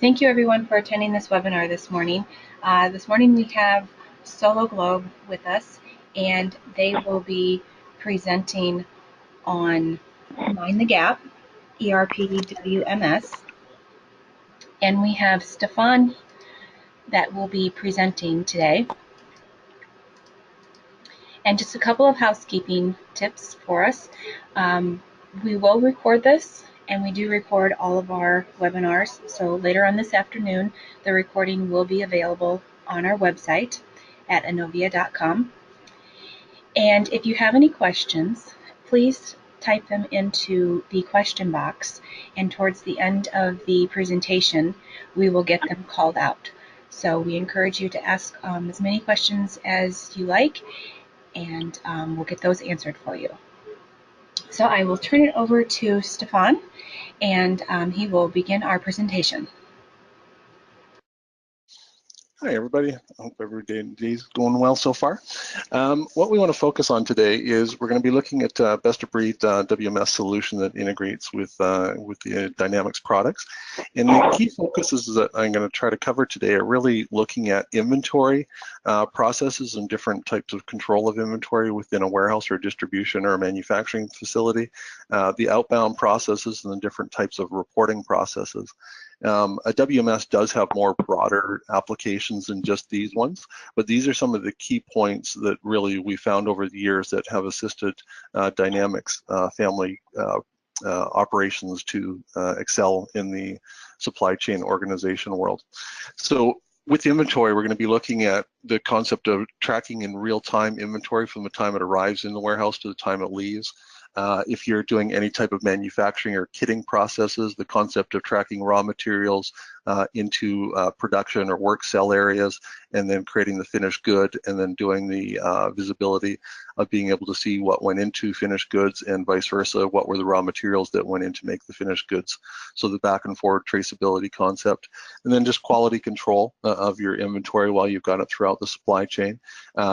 Thank you everyone for attending this webinar this morning. This morning we have Solo Globe with us, and they will be presenting on Mind the Gap, ERPWMS, and we have Stefan that will be presenting today. And just a couple of housekeeping tips for us. We will record this, and we do record all of our webinars. So later on this afternoon, the recording will be available on our website at innovia.com. And if you have any questions, please type them into the question box, and towards the end of the presentation, we will get them called out. So we encourage you to ask as many questions as you like, and we'll get those answered for you. So I will turn it over to Stefan, and he will begin our presentation. Hi everybody, I hope every day's going well so far. What we want to focus on today is we're going to be looking at best of breed WMS solution that integrates with the Dynamics products. And the key focuses that I'm going to try to cover today are really looking at inventory processes and different types of control of inventory within a warehouse or distribution or a manufacturing facility, the outbound processes and the different types of reporting processes. A WMS does have more broader applications than just these ones, but these are some of the key points that really we found over the years that have assisted Dynamics family operations to excel in the supply chain organization world. So with inventory, we're going to be looking at the concept of tracking in real-time inventory from the time it arrives in the warehouse to the time it leaves. If you're doing any type of manufacturing or kitting processes, the concept of tracking raw materials into production or work cell areas, and then creating the finished good, and then doing the visibility of being able to see what went into finished goods and vice versa, what were the raw materials that went in to make the finished goods. So the back and forward traceability concept, and then just quality control of your inventory while you've got it throughout the supply chain.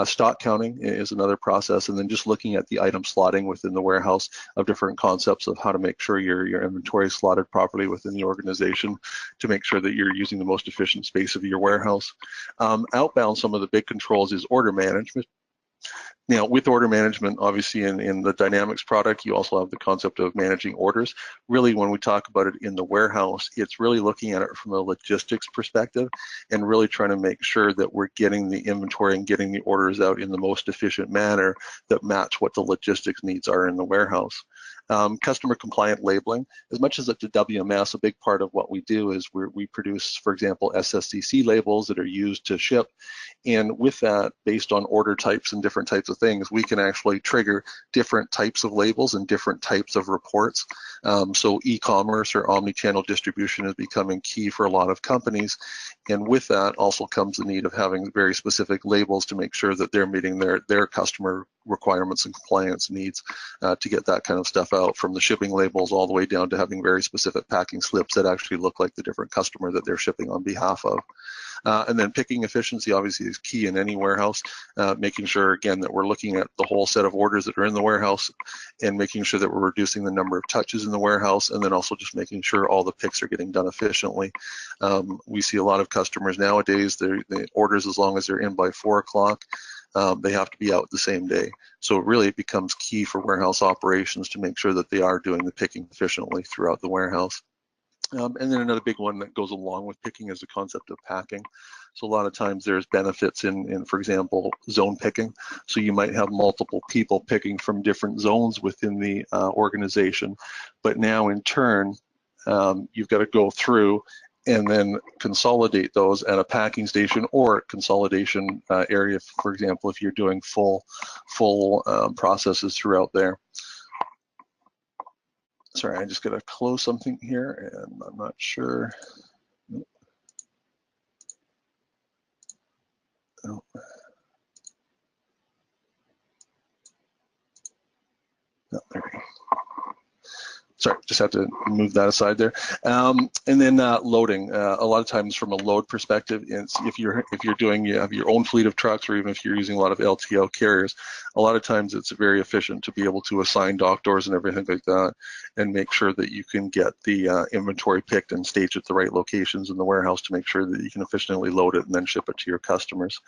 Stock counting is another process, and then just looking at the item slotting within the warehouse of different concepts of how to make sure your inventory is slotted properly within the organization to make sure that you're using the most efficient space of your warehouse. Outbound, some of the big controls is order management. Now, with order management, obviously in the Dynamics product, you also have the concept of managing orders. Really, when we talk about it in the warehouse, it's really looking at it from a logistics perspective and really trying to make sure that we're getting the inventory and getting the orders out in the most efficient manner that match what the logistics needs are in the warehouse. Customer compliant labeling. As much as it's a WMS, a big part of what we do is we produce, for example, SSCC labels that are used to ship. And with that, based on order types and different types of things, we can actually trigger different types of labels and different types of reports. So e-commerce or omni-channel distribution is becoming key for a lot of companies. And with that also comes the need of having very specific labels to make sure that they're meeting their customer requirements and compliance needs to get that kind of stuff out, from the shipping labels all the way down to having very specific packing slips that actually look like the different customer that they're shipping on behalf of. And then picking efficiency obviously is key in any warehouse, making sure again that we're looking at the whole set of orders that are in the warehouse and making sure that we're reducing the number of touches in the warehouse, and then also just making sure all the picks are getting done efficiently. We see a lot of customers nowadays, the orders, as long as they're in by 4 o'clock, they have to be out the same day. So really it becomes key for warehouse operations to make sure that they are doing the picking efficiently throughout the warehouse. And then another big one that goes along with picking is the concept of packing. So a lot of times there's benefits in, for example, zone picking. So you might have multiple people picking from different zones within the organization, but now in turn, you've got to go through and then consolidate those at a packing station or consolidation area, for example, if you're doing full processes throughout there. Sorry, I just got to close something here, and I'm not sure. Oh. No, there we go. Sorry, just have to move that aside there. And then loading. A lot of times, from a load perspective, if you have your own fleet of trucks, or even if you're using a lot of LTL carriers, a lot of times it's very efficient to be able to assign dock doors and everything like that, and make sure that you can get the inventory picked and staged at the right locations in the warehouse to make sure that you can efficiently load it and then ship it to your customers.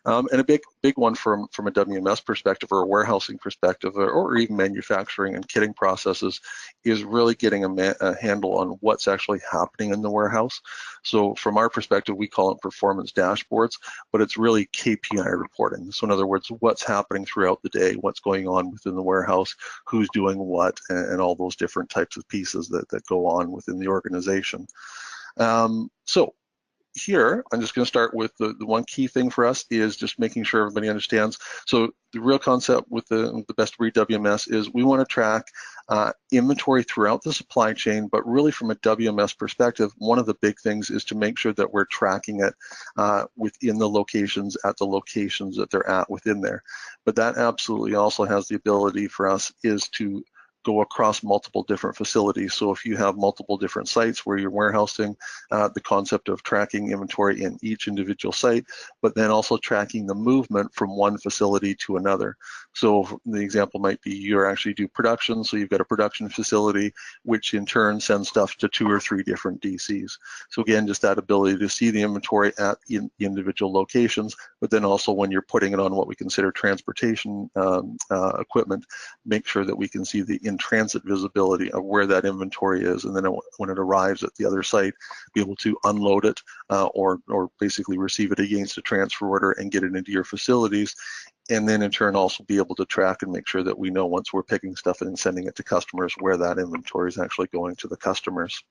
And a big one from a WMS perspective, or a warehousing perspective, or even manufacturing and kitting processes, is really getting a handle on what's actually happening in the warehouse. So from our perspective, we call it performance dashboards, but it's really KPI reporting. So in other words, what's happening throughout the day, what's going on within the warehouse, who's doing what, and all those different types of pieces that go on within the organization. So here, I'm just going to start with the one key thing for us is just making sure everybody understands. So the real concept with the best of breed WMS is we want to track inventory throughout the supply chain, but really from a WMS perspective, one of the big things is to make sure that we're tracking it within the locations, at the locations that they're at within there. But that absolutely also has the ability for us is to go across multiple different facilities. So if you have multiple different sites where you're warehousing, the concept of tracking inventory in each individual site, but then also tracking the movement from one facility to another. So the example might be you actually do production, so you've got a production facility, which in turn sends stuff to 2 or 3 different DCs. So again, just that ability to see the inventory at individual locations, but then also when you're putting it on what we consider transportation equipment, make sure that we can see the in-transit visibility of where that inventory is, and then when it arrives at the other site, be able to unload it or basically receive it against a transfer order and get it into your facilities, and then in turn also be able to track and make sure that we know once we're picking stuff and sending it to customers where that inventory is actually going to the customers.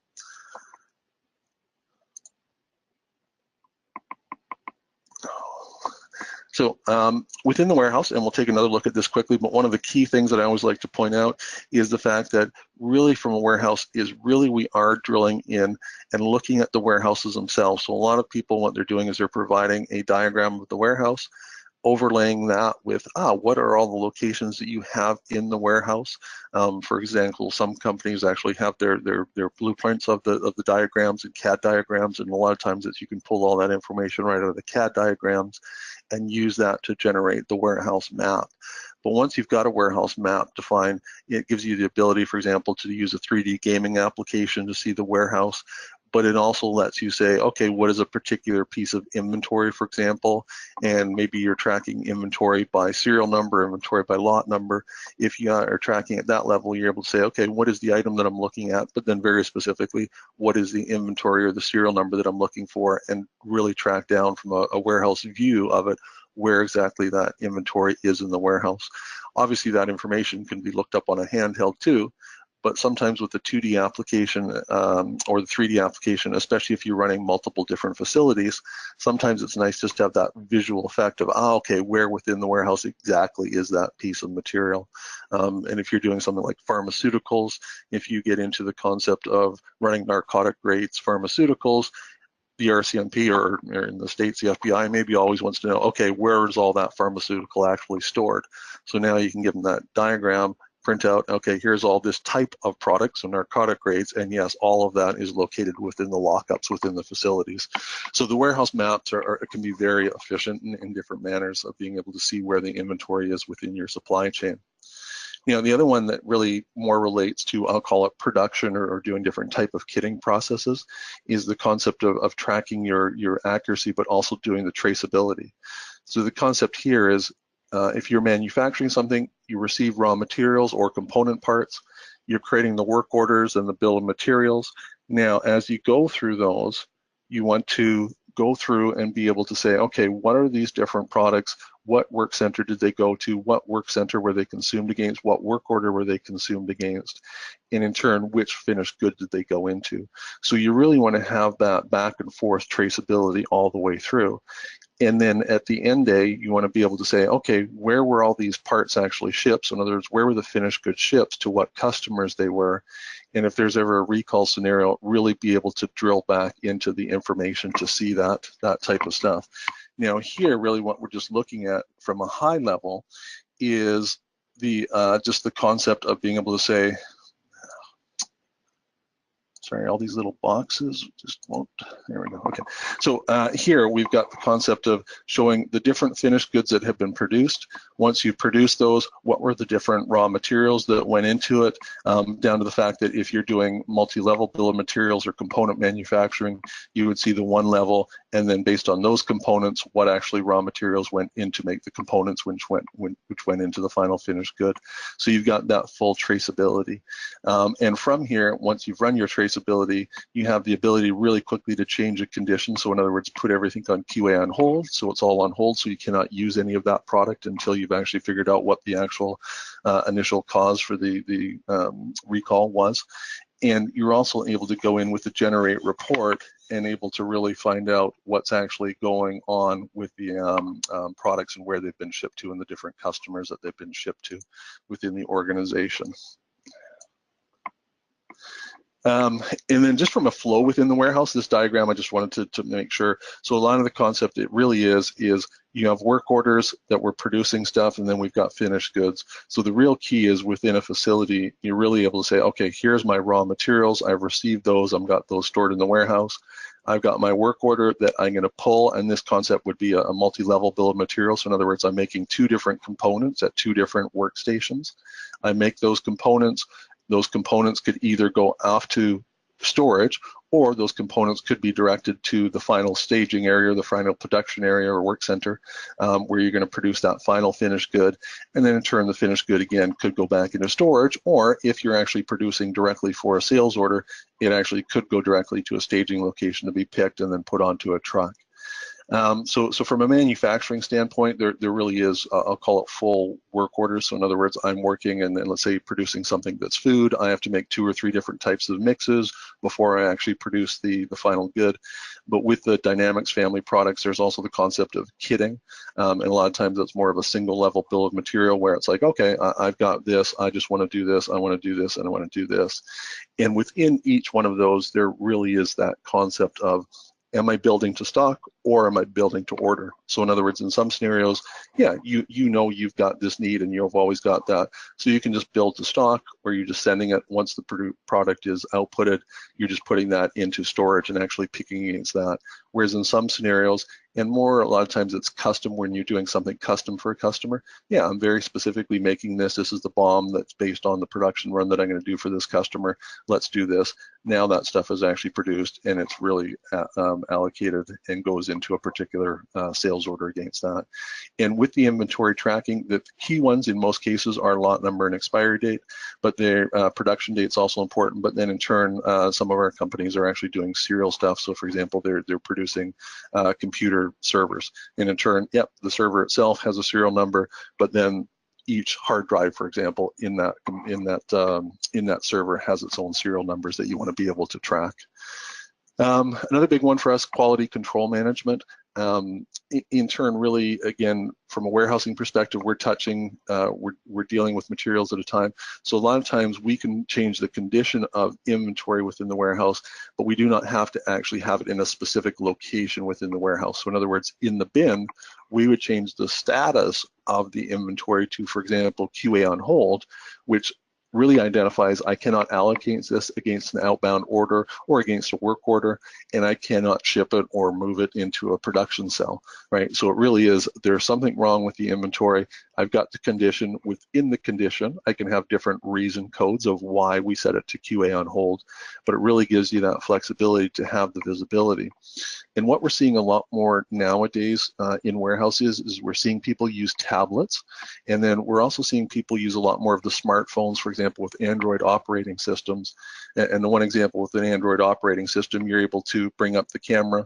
So within the warehouse, and we'll take another look at this quickly, but one of the key things that I always like to point out is the fact that really from a warehouse is really we are drilling in and looking at the warehouses themselves. So a lot of people, what they're doing is they're providing a diagram of the warehouse, overlaying that with what are all the locations that you have in the warehouse. For example, some companies actually have their blueprints of the diagrams and CAD diagrams, and a lot of times you can pull all that information right out of the CAD diagrams and use that to generate the warehouse map. But once you've got a warehouse map defined, it gives you the ability, for example, to use a 3D gaming application to see the warehouse. But it also lets you say, okay, what is a particular piece of inventory, for example, and maybe you're tracking inventory by serial number, inventory by lot number. If you are tracking at that level, you're able to say, okay, what is the item that I'm looking at, but then very specifically, what is the inventory or the serial number that I'm looking for, and really track down from a warehouse view of it, where exactly that inventory is in the warehouse. Obviously, that information can be looked up on a handheld too, but sometimes with the 2D application or the 3D application, especially if you're running multiple different facilities, sometimes it's nice just to have that visual effect of, okay, where within the warehouse exactly is that piece of material? And if you're doing something like pharmaceuticals, if you get into the concept of running narcotic rates, pharmaceuticals, the RCMP, or in the States, the FBI, maybe always wants to know, okay, where is all that pharmaceutical actually stored? So now you can give them that diagram, print out, okay, here's all this type of products, so narcotic rates, and yes, all of that is located within the lockups within the facilities. So the warehouse maps can be very efficient in different manners of being able to see where the inventory is within your supply chain. You know, the other one that really more relates to, I'll call it production or doing different type of kitting processes, is the concept of tracking your accuracy, but also doing the traceability. So the concept here is, if you're manufacturing something, you receive raw materials or component parts, you're creating the work orders and the bill of materials. Now, as you go through those, you want to go through and be able to say, okay, what are these different products? What work center did they go to? What work center were they consumed against? What work order were they consumed against? And in turn, which finished good did they go into? So you really want to have that back and forth traceability all the way through. And then at the end day, you want to be able to say, okay, where were all these parts actually shipped? So in other words, where were the finished goods shipped, to what customers they were? And if there's ever a recall scenario, really be able to drill back into the information to see that type of stuff. Now here, really what we're just looking at from a high level is the just the concept of being able to say, Sorry, all these little boxes just won't, there we go, okay. So here we've got the concept of showing the different finished goods that have been produced. Once you've produced those, what were the different raw materials that went into it, down to the fact that if you're doing multi-level bill of materials or component manufacturing, you would see the one level, and then based on those components, what actually raw materials went in to make the components which went into the final finished good. So you've got that full traceability. And from here, once you've run your traceability, you have the ability really quickly to change a condition. So in other words, put everything on QA on hold. So it's all on hold, so you cannot use any of that product until you've actually figured out what the actual initial cause for the recall was. And you're also able to go in with the generate report and able to really find out what's actually going on with the products and where they've been shipped to and the different customers that they've been shipped to within the organization. And then just from a flow within the warehouse, this diagram I just wanted to make sure. So a lot of the concept it really is you have work orders that we're producing stuff, and then we've got finished goods. So the real key is within a facility, you're really able to say, okay, here's my raw materials. I've received those. I've got those stored in the warehouse. I've got my work order that I'm going to pull, and this concept would be a multi-level bill of materials. So in other words, I'm making two different components at two different workstations. I make those components. Those components could either go off to storage, or those components could be directed to the final staging area, the final production area or work center, where you're going to produce that final finished good. And then in turn, the finished good again could go back into storage, or if you're actually producing directly for a sales order, it actually could go directly to a staging location to be picked and then put onto a truck. So from a manufacturing standpoint, there really is, I'll call it full work orders. So in other words, I'm working and then let's say producing something that's food. I have to make 2 or 3 different types of mixes before I actually produce the final good. But with the Dynamics family products, there's also the concept of kitting. And a lot of times that's more of a single level bill of material where it's like, okay, I've got this, I just want to do this, I want to do this, and I want to do this. And within each one of those, there really is that concept of, am I building to stock or am I building to order? So in other words, in some scenarios, yeah, you know you've got this need and you've always got that. So you can just build to stock, or you're just sending it once the product is outputted, you're just putting that into storage and actually picking against that. Whereas in some scenarios, and more a lot of times it's custom when you're doing something custom for a customer. Yeah, I'm very specifically making this. This is the BOM that's based on the production run that I'm going to do for this customer. Let's do this. Now that stuff is actually produced and it's really allocated and goes into a particular sales order against that. And with the inventory tracking, the key ones in most cases are lot number and expiry date, but their production date's also important. But then in turn, some of our companies are actually doing serial stuff. So for example, they're producing computer servers, and in turn, yep, the server itself has a serial number, but then each hard drive, for example, in that server has its own serial numbers that you want to be able to track. Another big one for us, quality control management. In turn, really, again, from a warehousing perspective, we're dealing with materials at a time. So a lot of times we can change the condition of inventory within the warehouse, but we do not have to actually have it in a specific location within the warehouse. So in other words, in the bin, we would change the status of the inventory to, for example, QA on hold, which really identifies I cannot allocate this against an outbound order or against a work order, and I cannot ship it or move it into a production cell, right? So it really is, there's something wrong with the inventory. I've got the condition. Within the condition, I can have different reason codes of why we set it to QA on hold, but it really gives you that flexibility to have the visibility. And what we're seeing a lot more nowadays in warehouses is we're seeing people use tablets, and then we're also seeing people use a lot more of the smartphones, for example, with Android operating systems. And the one example with an Android operating system, you're able to bring up the camera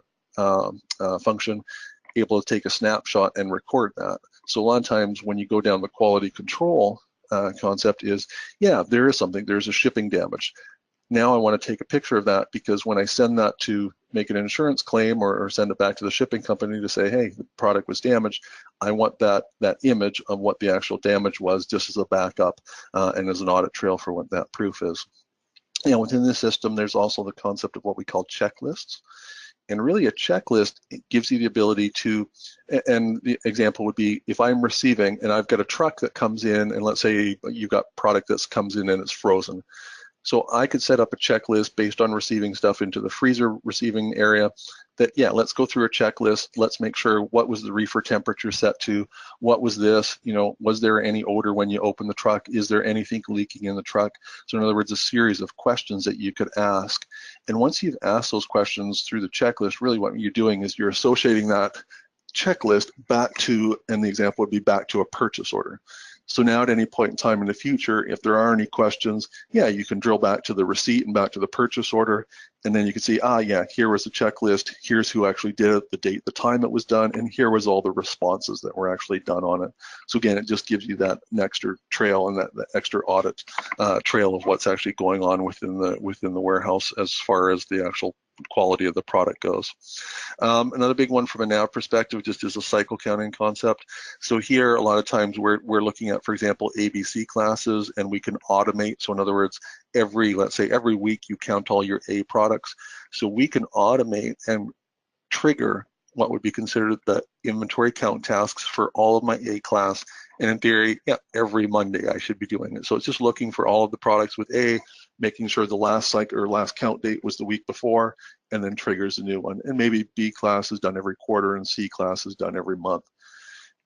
function, able to take a snapshot and record that. So a lot of times when you go down the quality control concept is, yeah, there is something, there's a shipping damage. Now I want to take a picture of that, because when I send that to make an insurance claim or send it back to the shipping company to say, hey, the product was damaged, I want that image of what the actual damage was just as a backup and as an audit trail for what that proof is. And within the system, there's also the concept of what we call checklists. And really a checklist, it gives you the ability to, and the example would be if I'm receiving and I've got a truck that comes in, and let's say you've got product that comes in and it's frozen. So I could set up a checklist based on receiving stuff into the freezer receiving area that, yeah, let's go through a checklist. Let's make sure what was the reefer temperature set to? What was this? You know, was there any odor when you open the truck? Is there anything leaking in the truck? So in other words, a series of questions that you could ask. And once you've asked those questions through the checklist, really what you're doing is you're associating that checklist back to, and the example would be back to a purchase order. So now at any point in time in the future, if there are any questions, yeah, you can drill back to the receipt and back to the purchase order, and then you can see, yeah, here was the checklist, here's who actually did it, the date, the time it was done, and here was all the responses that were actually done on it. So again, it just gives you that extra trail and that extra audit trail of what's actually going on within the warehouse as far as the actual quality of the product goes. Another big one from a NAV perspective just is a cycle counting concept. So here, a lot of times we're looking at, for example, ABC classes, and we can automate. So in other words, let's say every week you count all your A products. So we can automate and trigger what would be considered the inventory count tasks for all of my A class. And in theory, yeah, every Monday I should be doing it. So it's just looking for all of the products with A, making sure the last cycle or last count date was the week before, and then triggers a new one. And maybe B class is done every quarter and C class is done every month.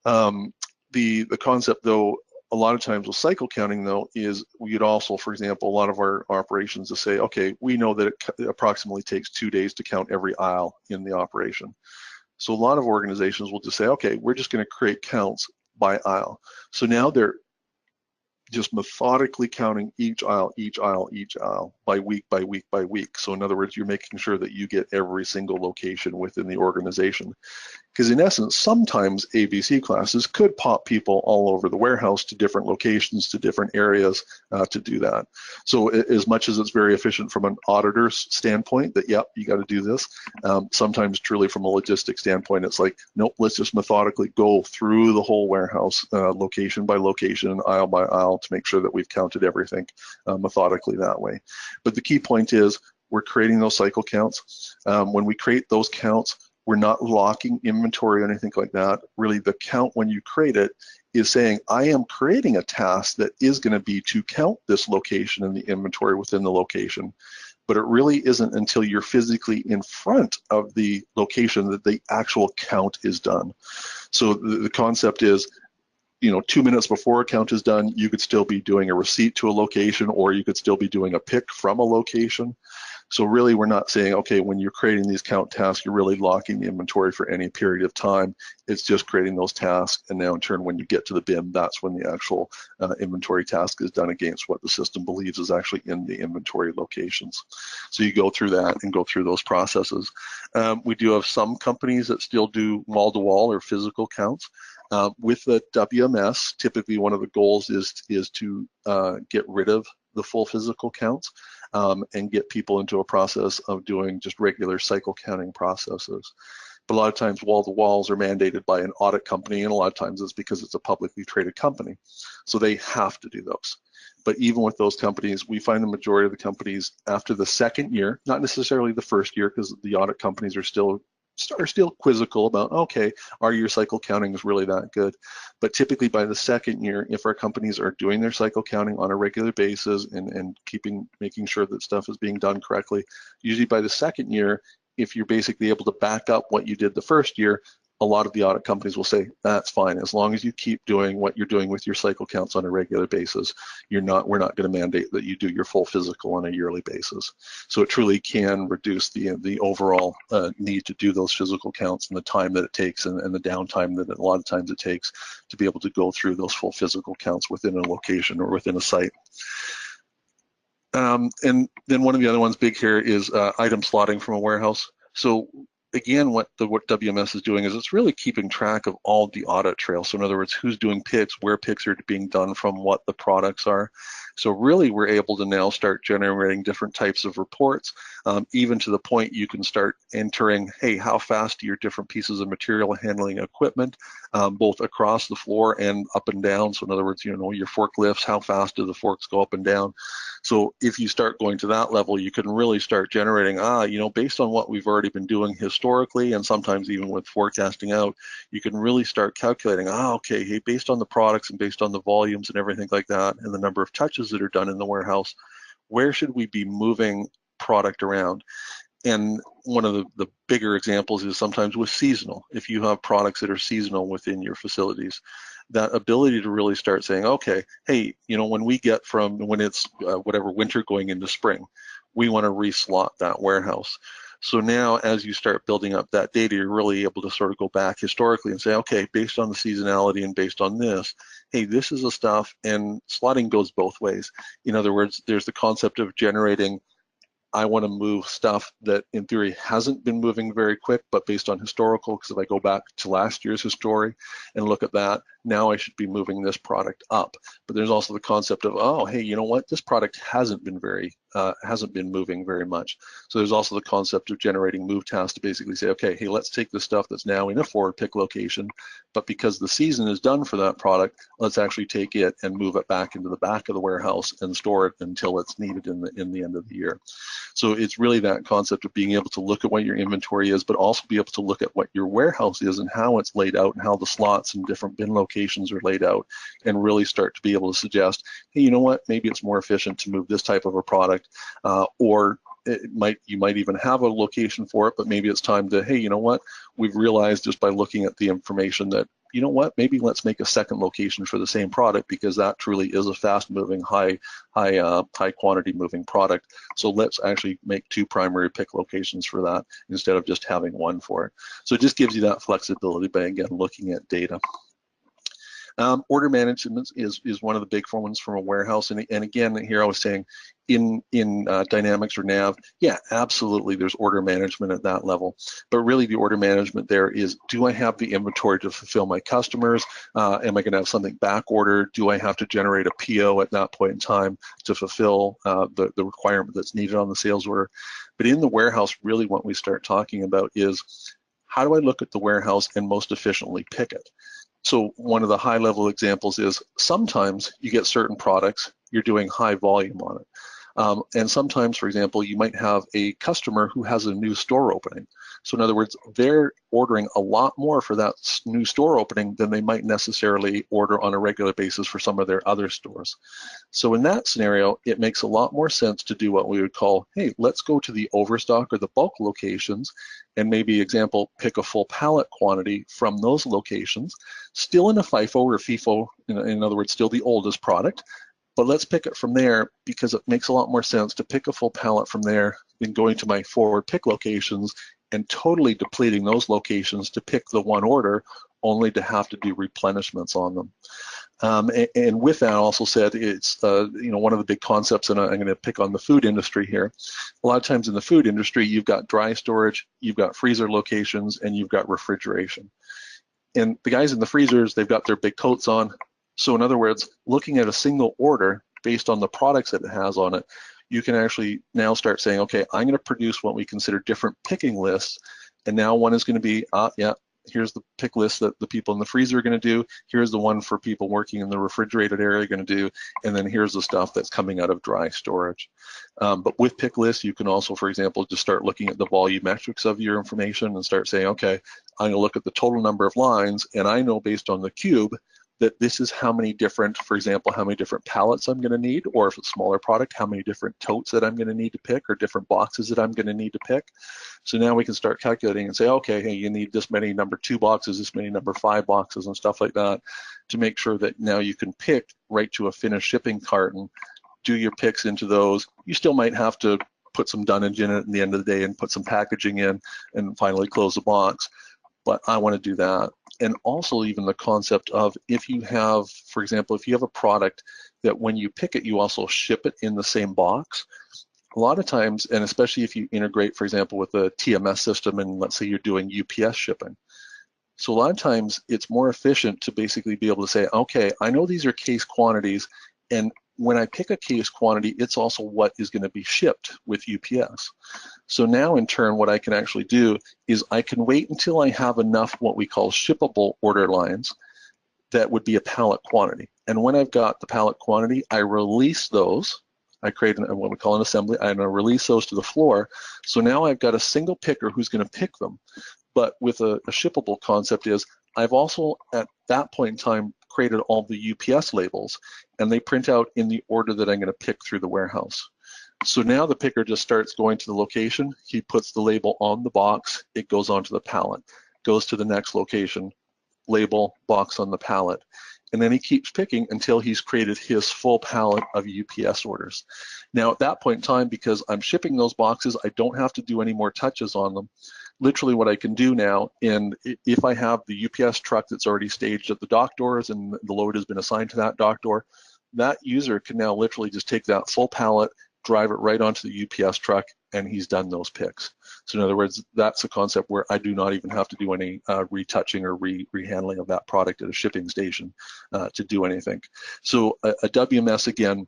The concept, though, a lot of times with cycle counting, though, is we'd also, for example, a lot of our operations to say, okay, we know that it approximately takes 2 days to count every aisle in the operation. So a lot of organizations will just say, okay, we're just going to create counts by aisle. So now they're just methodically counting each aisle by week by week by week. So in other words, you're making sure that you get every single location within the organization. Because in essence, sometimes ABC classes could pop people all over the warehouse to different locations, to different areas to do that. So as much as it's very efficient from an auditor's standpoint that, yep, you got to do this, sometimes truly from a logistics standpoint, it's like, nope, let's just methodically go through the whole warehouse location by location, aisle by aisle to make sure that we've counted everything methodically that way. But the key point is we're creating those cycle counts. When we create those counts, we're not locking inventory or anything like that. Really, the count when you create it is saying, I am creating a task that is going to be to count this location and the inventory within the location. But it really isn't until you're physically in front of the location that the actual count is done. So the concept is, 2 minutes before a count is done, you could still be doing a receipt to a location, or you could still be doing a pick from a location. So really, we're not saying, okay, when you're creating these count tasks, you're really locking the inventory for any period of time. It's just creating those tasks. And now in turn, when you get to the BIM, that's when the actual inventory task is done against what the system believes is actually in the inventory locations. So you go through that and go through those processes. We do have some companies that still do wall-to-wall or physical counts. With the WMS, typically one of the goals is to get rid of the full physical counts and get people into a process of doing just regular cycle counting processes. But a lot of times wall-to-walls are mandated by an audit company, and a lot of times it's because it's a publicly traded company. So they have to do those. But even with those companies, we find the majority of the companies after the second year, not necessarily the first year, because the audit companies are still quizzical about, okay, are your cycle countings really that good? But typically by the second year, if our companies are doing their cycle counting on a regular basis and making sure that stuff is being done correctly, usually by the second year, if you're basically able to back up what you did the first year, a lot of the audit companies will say, that's fine, as long as you keep doing what you're doing with your cycle counts on a regular basis, we're not going to mandate that you do your full physical on a yearly basis. So it truly can reduce the overall need to do those physical counts and the time that it takes and the downtime that a lot of times it takes to be able to go through those full physical counts within a location or within a site. And then one of the other ones big here is item slotting from a warehouse. So again, what WMS is doing is it's really keeping track of all the audit trails. So in other words, who's doing picks, where picks are being done from, what the products are. So really, we're able to now start generating different types of reports, even to the point you can start entering, hey, how fast do your different pieces of material handling equipment, both across the floor and up and down. So in other words, your forklifts, how fast do the forks go up and down? So if you start going to that level, you can really start generating, based on what we've already been doing historically, and sometimes even with forecasting out, you can really start calculating, okay, hey, based on the products and based on the volumes and everything like that, and the number of touches that are done in the warehouse, where should we be moving product around? And one of the bigger examples is sometimes with seasonal. If you have products that are seasonal within your facilities, that ability to really start saying, okay, hey, you know, when we get from when it's whatever winter going into spring, we want to reslot that warehouse. So now as you start building up that data, you're really able to sort of go back historically and say, okay, based on the seasonality and based on this, hey, this is the stuff, and slotting goes both ways. In other words, there's the concept of generating, I want to move stuff that in theory hasn't been moving very quick, but based on historical, because if I go back to last year's history and look at that, now I should be moving this product up. But there's also the concept of, oh, hey, you know what? This product hasn't been moving very much. So there's also the concept of generating move tasks to basically say, okay, hey, let's take the stuff that's now in a forward pick location, but because the season is done for that product, let's actually take it and move it back into the back of the warehouse and store it until it's needed in the end of the year. So it's really that concept of being able to look at what your inventory is, but also be able to look at what your warehouse is and how it's laid out and how the slots and different bin locations are laid out, and really start to be able to suggest, hey, you know what, maybe it's more efficient to move this type of a product, or you might even have a location for it, but maybe it's time to, hey, you know what, we've realized just by looking at the information that, you know what, maybe let's make a second location for the same product, because that truly is a fast moving, high quantity moving product. So let's actually make 2 primary pick locations for that instead of just having 1 for it. So it just gives you that flexibility by, again, looking at data. Order management is one of the big ones from a warehouse, and again, here I was saying in Dynamics or Nav, yeah, absolutely, there's order management at that level, but really the order management there is, do I have the inventory to fulfill my customers? Am I going to have something back ordered? Do I have to generate a PO at that point in time to fulfill the requirement that's needed on the sales order? But in the warehouse, really what we start talking about is, how do I look at the warehouse and most efficiently pick it? So one of the high level examples is, sometimes you get certain products, you're doing high volume on it. And sometimes, for example, you might have a customer who has a new store opening. So in other words, they're ordering a lot more for that new store opening than they might necessarily order on a regular basis for some of their other stores. So in that scenario, it makes a lot more sense to do what we would call, hey, let's go to the overstock or the bulk locations, and maybe, example, pick a full pallet quantity from those locations, still in a FIFO or FIFO, in other words, still the oldest product, but let's pick it from there, because it makes a lot more sense to pick a full pallet from there than going to my forward pick locations and totally depleting those locations to pick the 1 order, only to have to do replenishments on them. And with that, also said, it's one of the big concepts, and I'm going to pick on the food industry here. A lot of times in the food industry, you've got dry storage, you've got freezer locations, and you've got refrigeration. And the guys in the freezers, they've got their big coats on. So in other words, looking at a single order based on the products that it has on it, you can actually now start saying, okay, I'm going to produce what we consider different picking lists. And now one is going to be, yeah, here's the pick list that the people in the freezer are going to do. Here's the one for people working in the refrigerated area going to do. And then here's the stuff that's coming out of dry storage. But with pick lists, you can also, for example, just start looking at the volumetrics of your information and start saying, okay, I'm going to look at the total number of lines, and I know based on the cube that this is how many different, for example, how many different pallets I'm going to need, or if it's a smaller product, how many different totes that I'm going to need to pick, or different boxes that I'm going to need to pick. So now we can start calculating and say, okay, hey, you need this many number 2 boxes, this many number 5 boxes, and stuff like that, to make sure that now you can pick right to a finished shipping carton, do your picks into those. You still might have to put some dunnage in it at the end of the day and put some packaging in and finally close the box. But I want to do that. And also even the concept of, if you have, for example, if you have a product that when you pick it, you also ship it in the same box. A lot of times, and especially if you integrate, for example, with a TMS system, and let's say you're doing UPS shipping. So a lot of times it's more efficient to basically be able to say, okay, I know these are case quantities, and when I pick a case quantity, it's also what is going to be shipped with UPS. So now in turn, what I can actually do is I can wait until I have enough what we call shippable order lines that would be a pallet quantity. And when I've got the pallet quantity, I release those. I create what we call an assembly. I'm going to release those to the floor. So now I've got a single picker who's going to pick them. But with a shippable concept is, I've also at that point in time created all the UPS labels, and they print out in the order that I'm going to pick through the warehouse. So now the picker just starts going to the location. He puts the label on the box. It goes onto the pallet, goes to the next location, label, box on the pallet. And then he keeps picking until he's created his full pallet of UPS orders. Now at that point in time, because I'm shipping those boxes, I don't have to do any more touches on them. Literally what I can do now, and if I have the UPS truck that's already staged at the dock doors and the load has been assigned to that dock door, that user can now literally just take that full pallet, drive it right onto the UPS truck, and he's done those picks. So in other words, that's a concept where I do not even have to do any retouching or rehandling of that product at a shipping station to do anything. So a WMS, again,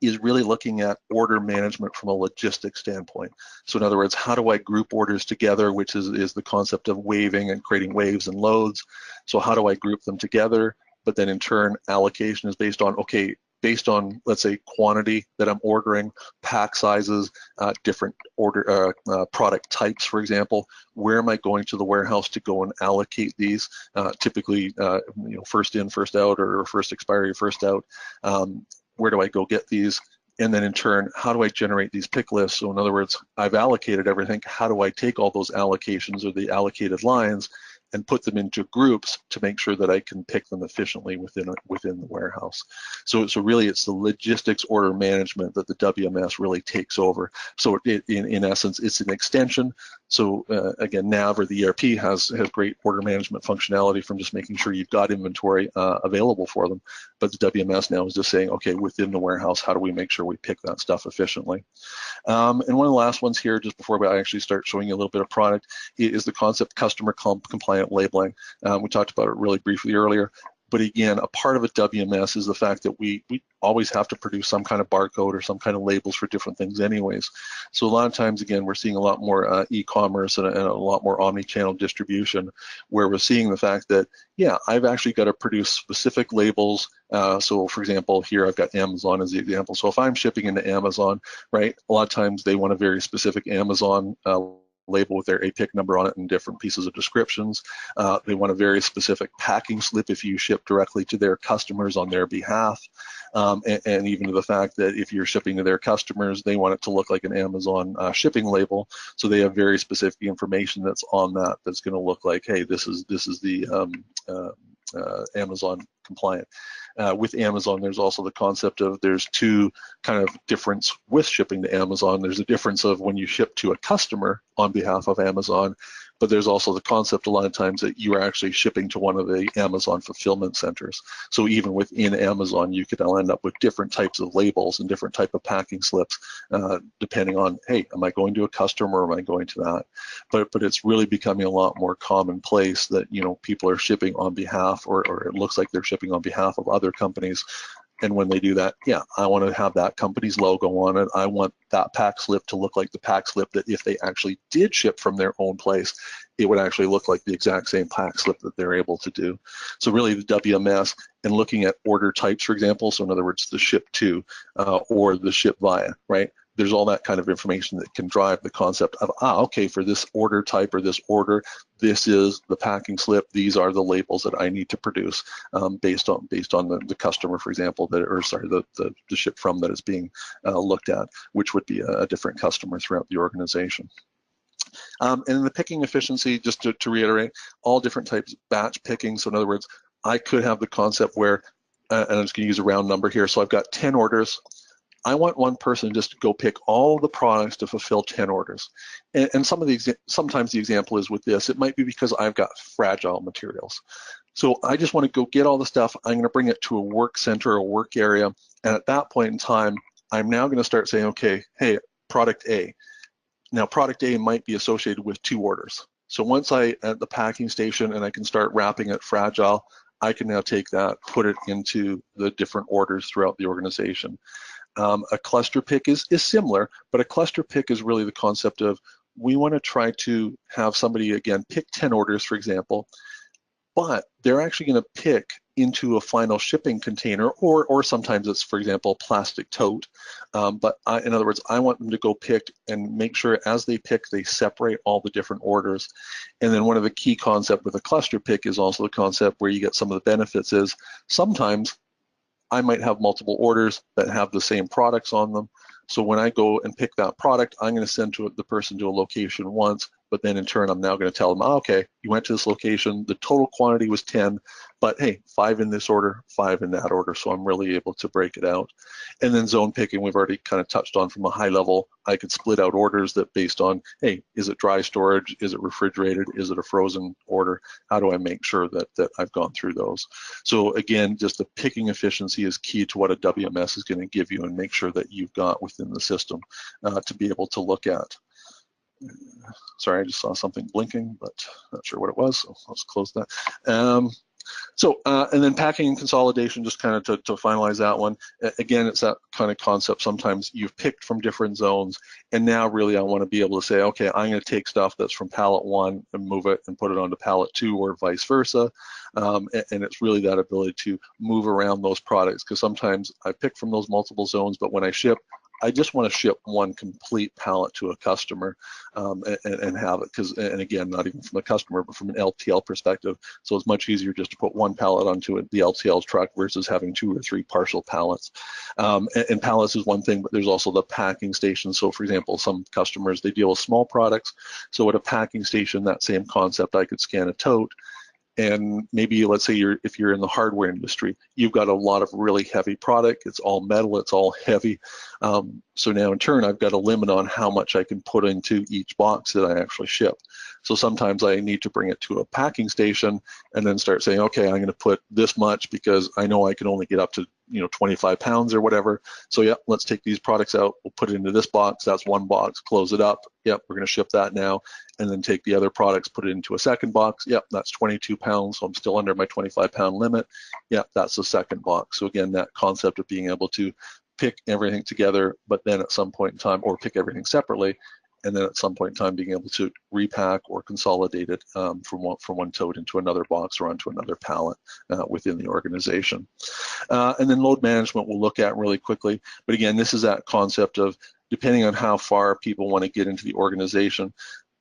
is really looking at order management from a logistics standpoint. So in other words, how do I group orders together, which is the concept of waving and creating waves and loads. So how do I group them together? But then in turn, allocation is based on, okay, based on, let's say, quantity that I'm ordering, pack sizes, different order product types, for example. Where am I going to the warehouse to go and allocate these? Typically, first in, first out, or first expiry, first out. Where do I go get these? And then in turn, how do I generate these pick lists? So in other words, I've allocated everything. How do I take all those allocations or the allocated lines and put them into groups to make sure that I can pick them efficiently within the warehouse? So really, it's the logistics order management that the WMS really takes over. So in essence, it's an extension. So again, NAV or the ERP has great order management functionality from just making sure you've got inventory available for them. But the WMS now is just saying, okay, within the warehouse, how do we make sure we pick that stuff efficiently? And one of the last ones here, just before I actually start showing you a little bit of product, is the concept customer compliant labeling. We talked about it really briefly earlier. But again, a part of a WMS is the fact that we always have to produce some kind of barcode or some kind of labels for different things anyways. So a lot of times, again, we're seeing a lot more e-commerce and a lot more omni-channel distribution, where we're seeing the fact that, yeah, I've actually got to produce specific labels. So for example, here I've got Amazon as the example. So if I'm shipping into Amazon, right, a lot of times they want a very specific Amazon label with their APIC number on it and different pieces of descriptions. They want a very specific packing slip if you ship directly to their customers on their behalf. And even to the fact that if you're shipping to their customers, they want it to look like an Amazon shipping label. So they have very specific information that's on that that's going to look like, hey, this is the Amazon compliant. With Amazon, there's also the concept of there's two kind of difference with shipping to Amazon. There's a difference of when you ship to a customer on behalf of Amazon, but there's also the concept a lot of times that you are actually shipping to one of the Amazon fulfillment centers. So even within Amazon, you could end up with different types of labels and different type of packing slips, depending on, hey, am I going to a customer or am I going to that? But it's really becoming a lot more commonplace that, people are shipping on behalf, or it looks like they're shipping on behalf of other companies. And when they do that, yeah, I want to have that company's logo on it. I want that pack slip to look like the pack slip that if they actually did ship from their own place, it would actually look like the exact same pack slip that they're able to do. So really the WMS and looking at order types, for example, so in other words, the ship to or the ship via, right? There's all that kind of information that can drive the concept of, okay, for this order type or this order, this is the packing slip. These are the labels that I need to produce based on the customer, for example, the ship from that is being looked at, which would be a different customer throughout the organization. And in the picking efficiency, just to reiterate, all different types of batch picking. So in other words, I could have the concept where, and I'm just going to use a round number here. So I've got 10 orders. I want one person just to go pick all the products to fulfill 10 orders. And sometimes the example is with this, it might be because I've got fragile materials. So I just want to go get all the stuff. I'm going to bring it to a work center or work area. And at that point in time, I'm now going to start saying, okay, hey, product A. Now product A might be associated with 2 orders. So once at the packing station and I can start wrapping it fragile, I can now take that, put it into the different orders throughout the organization. A cluster pick is similar, but a cluster pick is really the concept of we want to try to have somebody, again, pick 10 orders, for example, but they're actually going to pick into a final shipping container, or sometimes it's, for example, plastic tote. But in other words, I want them to go pick and make sure as they pick, they separate all the different orders. And then one of the key concepts with a cluster pick is also the concept where you get some of the benefits is sometimes I might have multiple orders that have the same products on them. So when I go and pick that product, I'm going to send the person to a location once, but then in turn, I'm now going to tell them, oh, okay, you went to this location, the total quantity was 10, but hey, 5 in this order, 5 in that order. So I'm really able to break it out. And then zone picking, we've already kind of touched on from a high level. I could split out orders that based on, hey, is it dry storage? Is it refrigerated? Is it a frozen order? How do I make sure that I've gone through those? So again, just the picking efficiency is key to what a WMS is going to give you and make sure that you've got within the system to be able to look at. Sorry, I just saw something blinking, but not sure what it was, so I'll just close that. And then packing and consolidation, just kind of to finalize that one. Again, it's that kind of concept. Sometimes you've picked from different zones, and now really I want to be able to say, okay, I'm going to take stuff that's from pallet 1 and move it and put it onto pallet 2 or vice versa. And it's really that ability to move around those products, because sometimes I pick from those multiple zones, but when I ship, I just want to ship one complete pallet to a customer and have it, and again, not even from a customer, but from an LTL perspective. So it's much easier just to put one pallet onto the LTL truck versus having 2 or 3 partial pallets. And pallets is one thing, but there's also the packing station. So for example, some customers, they deal with small products. So at a packing station, that same concept, I could scan a tote. And maybe let's say if you're in the hardware industry, you've got a lot of really heavy product. It's all metal, it's all heavy. So now in turn, I've got a limit on how much I can put into each box that I actually ship. So sometimes I need to bring it to a packing station and then start saying, okay, I'm going to put this much because I know I can only get up to 25 pounds or whatever. So yeah, let's take these products out. We'll put it into this box. That's one box. Close it up. Yep, we're going to ship that now. And then take the other products, put it into a second box. Yep, that's 22 pounds. So I'm still under my 25-pound limit. Yep, that's the second box. So again, that concept of being able to pick everything together, but then at some point in time, or pick everything separately, and then at some point in time being able to repack or consolidate it from one tote into another box or onto another pallet within the organization. And then load management we'll look at really quickly. But again, this is that concept of depending on how far people want to get into the organization,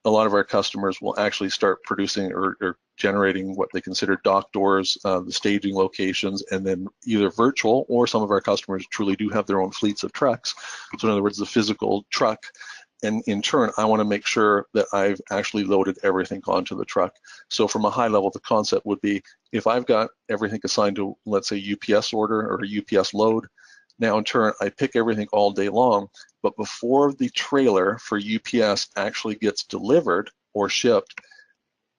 a lot of our customers will actually start producing or generating what they consider dock doors, the staging locations, and then either virtual, or some of our customers truly do have their own fleets of trucks. So in other words, the physical truck. And in turn, I want to make sure that I've actually loaded everything onto the truck. So from a high level, the concept would be if I've got everything assigned to, let's say, UPS order or a UPS load, now in turn, I pick everything all day long, but before the trailer for UPS actually gets delivered or shipped,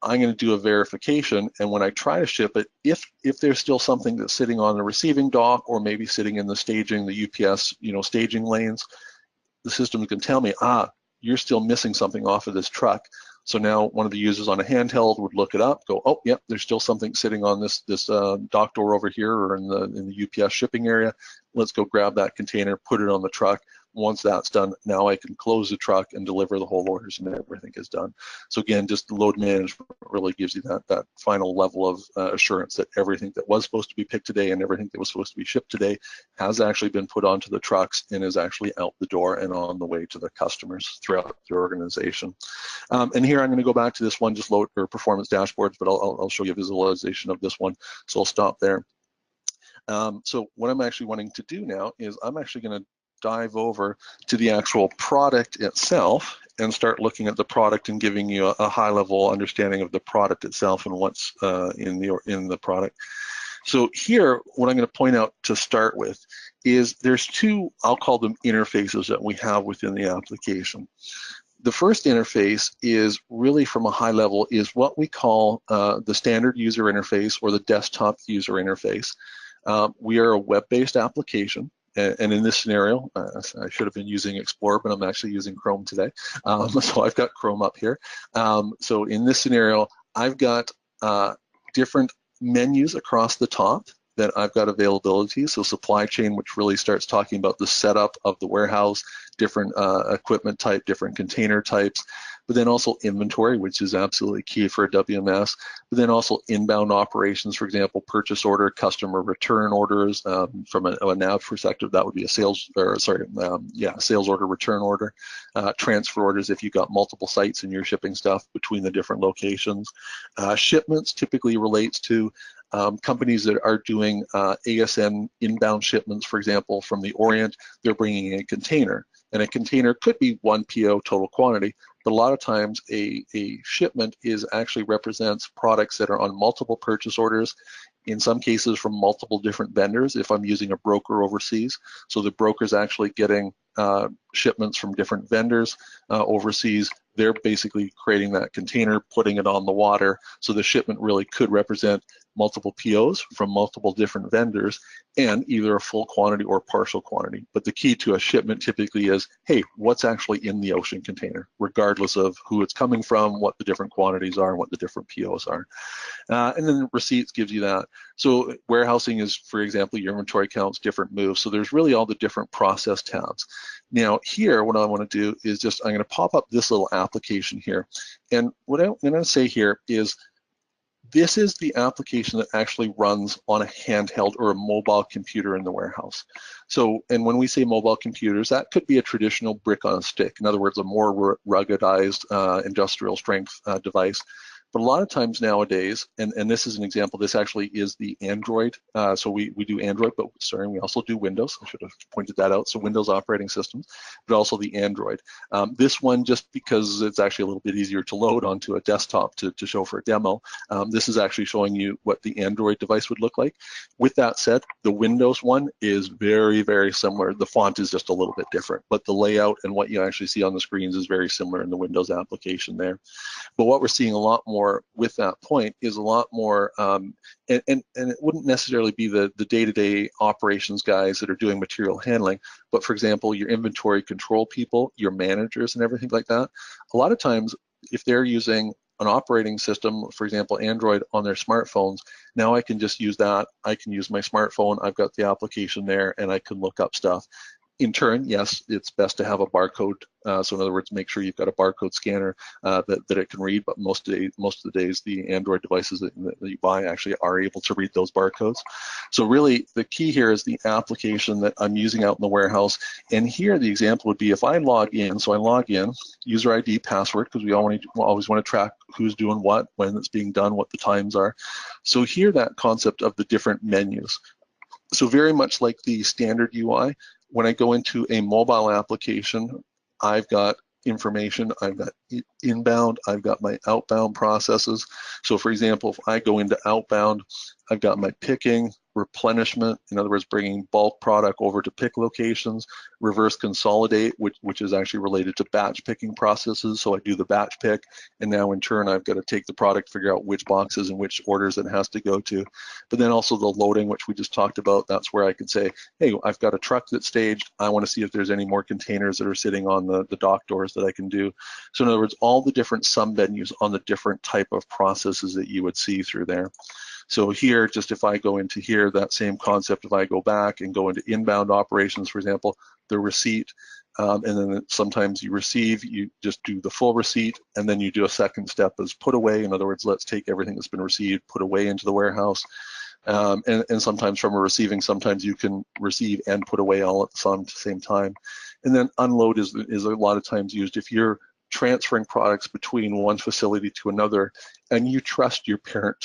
I'm going to do a verification, and when I try to ship it, if there's still something that's sitting on the receiving dock or maybe sitting in the staging, the UPS, staging lanes, the system can tell me, you're still missing something off of this truck. So now one of the users on a handheld would look it up, go, oh, yep, there's still something sitting on this dock door over here or in the UPS shipping area. Let's go grab that container, put it on the truck. Once that's done, now I can close the truck and deliver the whole orders and everything is done. So again, just the load management really gives you that final level of assurance that everything that was supposed to be picked today and everything that was supposed to be shipped today has actually been put onto the trucks and is actually out the door and on the way to the customers throughout the organization. And here I'm going to go back to this one, just load or performance dashboards, but I'll show you a visualization of this one. So I'll stop there. So what I'm actually wanting to do now is I'm actually going to dive over to the actual product itself and start looking at the product and giving you a high-level understanding of the product itself and what's in the product. So here, what I'm going to point out to start with is there's two, I'll call them interfaces that we have within the application. The first interface is really from a high level is what we call the standard user interface or the desktop user interface. We are a web-based application. And in this scenario, I should have been using Explorer, but I'm actually using Chrome today. So I've got Chrome up here. So in this scenario, I've got different menus across the top that I've got availability. So supply chain, which really starts talking about the setup of the warehouse, different equipment type, different container types, but then also inventory, which is absolutely key for a WMS, but then also inbound operations, for example, purchase order, customer return orders. From a nav perspective, that would be a sales order, return order, transfer orders if you've got multiple sites and you're shipping stuff between the different locations. Shipments typically relates to companies that are doing ASN inbound shipments, for example, from the Orient, they're bringing in a container. And a container could be 1 PO total quantity, but a lot of times a shipment actually represents products that are on multiple purchase orders, in some cases from multiple different vendors if I'm using a broker overseas. So the broker's actually getting shipments from different vendors overseas. They're basically creating that container, putting it on the water. So the shipment really could represent multiple POs from multiple different vendors and either a full quantity or partial quantity. But the key to a shipment typically is, hey, what's actually in the ocean container, regardless of who it's coming from, what the different quantities are, and what the different POs are. And then receipts gives you that. So warehousing is, for example, your inventory counts, different moves. So there's really all the different process tabs. Now here, what I want to do is I'm going to pop up this little application here. And what I'm going to say here is, this is the application that actually runs on a handheld or a mobile computer in the warehouse. So, and when we say mobile computers, that could be a traditional brick on a stick. In other words, a more ruggedized industrial strength device. But a lot of times nowadays, and this is an example, this actually is the Android. So we do Android, but sorry, we also do Windows. I should have pointed that out. So Windows operating systems, but also the Android. This one, just because it's actually a little bit easier to load onto a desktop to show for a demo, this is actually showing you what the Android device would look like. With that said, the Windows one is very, very similar. The font is just a little bit different, but the layout and what you actually see on the screens is very similar in the Windows application there. But what we're seeing a lot more with that point is a lot more, and it wouldn't necessarily be the day-to-day operations guys that are doing material handling, but for example, your inventory control people, your managers and everything like that. A lot of times, if they're using an operating system, for example, Android on their smartphones, now I can just use that. I can use my smartphone, I've got the application there, and I can look up stuff. In turn, yes, it's best to have a barcode. So in other words, make sure you've got a barcode scanner that it can read, but most of the days, the Android devices that you buy actually are able to read those barcodes. So really, the key here is the application that I'm using out in the warehouse. And here, the example would be if I log in, so I log in, user ID, password, because we always want to track who's doing what, when it's being done, what the times are. So here, that concept of the different menus. So very much like the standard UI, when I go into a mobile application, I've got information, I've got inbound, I've got my outbound processes. So for example, if I go into outbound, I've got my picking, replenishment, in other words, bringing bulk product over to pick locations, reverse consolidate, which is actually related to batch picking processes. So I do the batch pick, and now in turn, I've got to take the product, figure out which boxes and which orders it has to go to. But then also the loading, which we just talked about, that's where I can say, hey, I've got a truck that's staged. I want to see if there's any more containers that are sitting on the dock doors that I can do. So in other words, all the different sub-menus on the different type of processes that you would see through there. So here, just if I go into here, that same concept, if I go back and go into inbound operations, for example, the receipt, and then sometimes you receive, you just do the full receipt, and then you do a second step as put away. In other words, let's take everything that's been received, put away into the warehouse. And sometimes from a receiving, sometimes you can receive and put away all at the same time. And then unload is a lot of times used if you're transferring products between one facility to another, and you trust your parent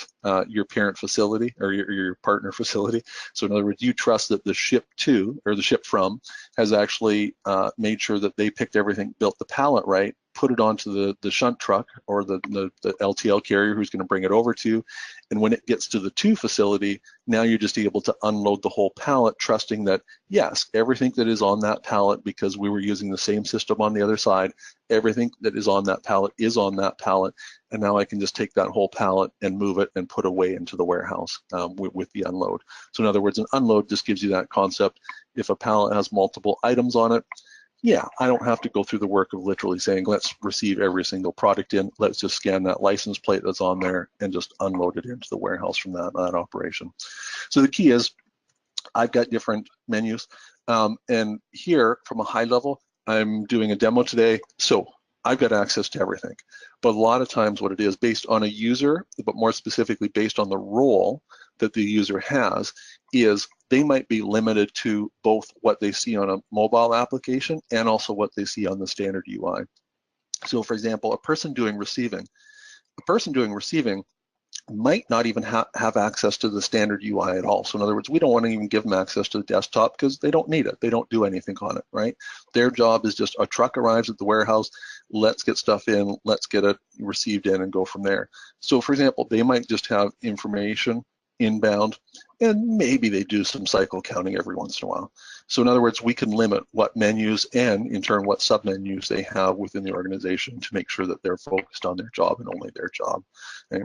facility or your partner facility. So in other words, you trust that the ship to or the ship from has actually made sure that they picked everything, built the pallet right, put it onto the shunt truck or the LTL carrier who's going to bring it over to, and when it gets to the to facility, now you're just able to unload the whole pallet, trusting that yes, everything that is on that pallet, because we were using the same system on the other side, everything that is on that pallet is on that pallet, and now I can just take that whole pallet and move it and put away into the warehouse with the unload. So in other words, an unload just gives you that concept. If a pallet has multiple items on it, yeah, I don't have to go through the work of literally saying, let's receive every single product in, let's just scan that license plate that's on there and just unload it into the warehouse from that operation. So the key is, I've got different menus. And here, from a high level, I'm doing a demo today, so I've got access to everything. But a lot of times what it is, based on a user, but more specifically based on the role that the user has, is they might be limited to both what they see on a mobile application and also what they see on the standard UI. So for example, a person doing receiving might not even have access to the standard UI at all. So in other words, we don't want to even give them access to the desktop because they don't need it. They don't do anything on it, right? Their job is just a truck arrives at the warehouse, let's get stuff in, let's get it received in and go from there. So for example, they might just have information inbound, and maybe they do some cycle counting every once in a while. So in other words, we can limit what menus and in turn what submenus they have within the organization to make sure that they're focused on their job and only their job. Okay?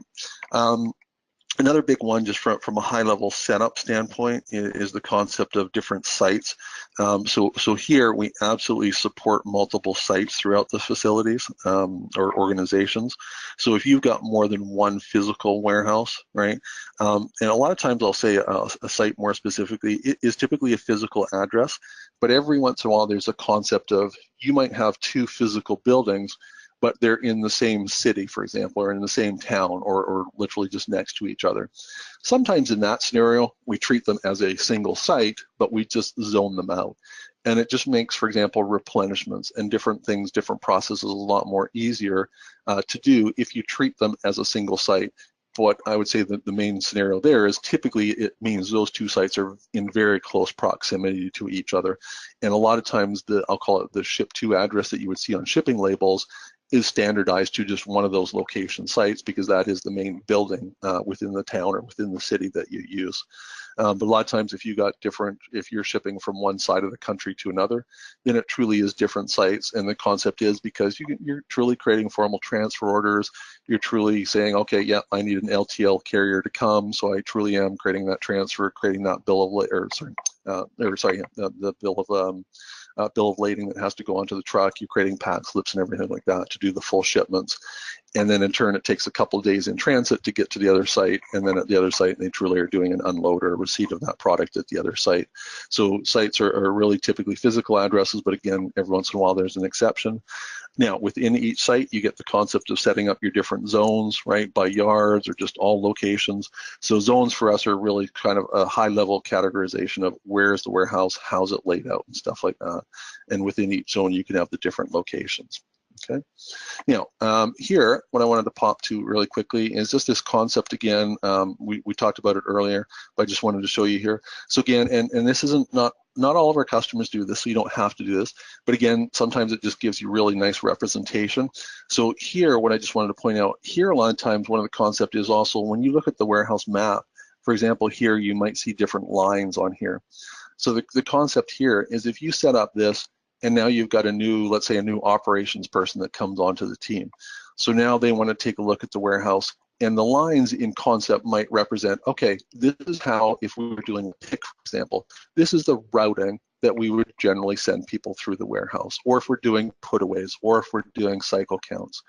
Another big one, just from a high-level setup standpoint, is the concept of different sites. So here we absolutely support multiple sites throughout the facilities or organizations. So if you've got more than one physical warehouse, right, and a lot of times I'll say a site more specifically, it is typically a physical address, but every once in a while there's a concept of you might have two physical buildings, but they're in the same city, for example, or in the same town, or literally just next to each other. Sometimes in that scenario, we treat them as a single site, but we just zone them out. And it just makes, for example, replenishments and different things, different processes a lot more easier to do if you treat them as a single site. What I would say that the main scenario there is typically it means those two sites are in very close proximity to each other. And a lot of times I'll call it the ship to address that you would see on shipping labels is standardized to just one of those location sites because that is the main building within the town or within the city that you use. But a lot of times if you're shipping from one side of the country to another, then it truly is different sites. And the concept is because you're truly creating formal transfer orders, you're truly saying, okay, yeah, I need an LTL carrier to come. So I truly am creating that transfer, creating that bill of the bill of lading that has to go onto the truck. You're creating pack slips and everything like that to do the full shipments. And then in turn, it takes a couple of days in transit to get to the other site. And then at the other site, they truly are doing an unload or a receipt of that product at the other site. So sites are really typically physical addresses, but again, every once in a while, there's an exception. Now, within each site, you get the concept of setting up your different zones, right, by yards or just all locations. So zones for us are really kind of a high-level categorization of where's the warehouse, how's it laid out, and stuff like that. And within each zone, you can have the different locations. Okay. Now, here, what I wanted to pop to really quickly is just this concept again. We talked about it earlier, but I just wanted to show you here. So again, and this isn't not all of our customers do this, so you don't have to do this. But again, sometimes it just gives you really nice representation. So here, what I just wanted to point out here, a lot of times, one of the concept is also when you look at the warehouse map, for example, here, you might see different lines on here. So the concept here is if you set up this, and now you've got let's say a new operations person that comes onto the team. So now they want to take a look at the warehouse, and the lines in concept might represent, okay, this is how, if we were doing a pick, for example, this is the routing that we would generally send people through the warehouse, or if we're doing putaways, or if we're doing cycle counts.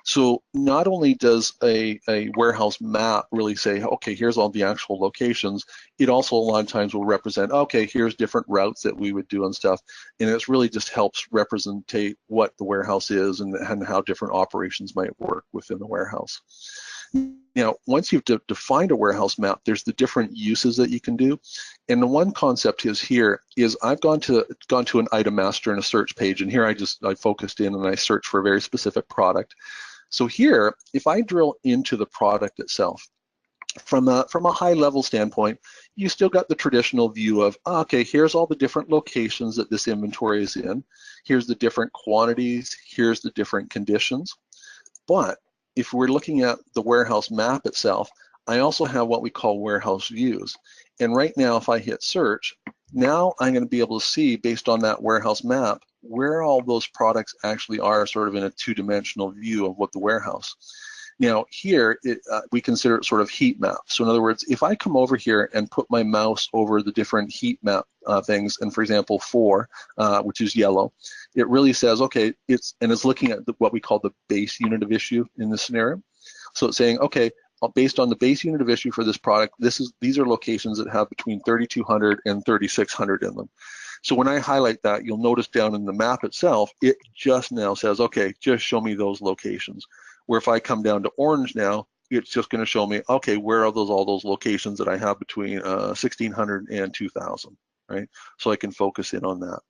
So not only does a warehouse map really say, okay, here's all the actual locations, it also a lot of times will represent, okay, here's different routes that we would do and stuff. And it really just helps representate what the warehouse is and how different operations might work within the warehouse. Now, once you've defined a warehouse map, there's the different uses that you can do. And the one concept is I've gone to an item master in a search page, and here I focused in and I searched for a very specific product. So here, if I drill into the product itself, from a high level standpoint, you still got the traditional view of, okay, here's all the different locations that this inventory is in. Here's the different quantities. Here's the different conditions. But if we're looking at the warehouse map itself, I also have what we call warehouse views. And right now, if I hit search, now I'm going to be able to see, based on that warehouse map, where all those products actually are, sort of in a two-dimensional view of what the warehouse. Now here, we consider it sort of heat map. So in other words, if I come over here and put my mouse over the different heat map things, and for example, 4, which is yellow, it really says, okay, it's looking at what we call the base unit of issue in this scenario. So it's saying, okay, based on the base unit of issue for this product, these are locations that have between 3,200 and 3,600 in them. So when I highlight that, you'll notice down in the map itself, it just now says, okay, just show me those locations. Where if I come down to orange now, it's just going to show me, okay, where are all those locations that I have between 1,600 and 2,000, right? So I can focus in on that.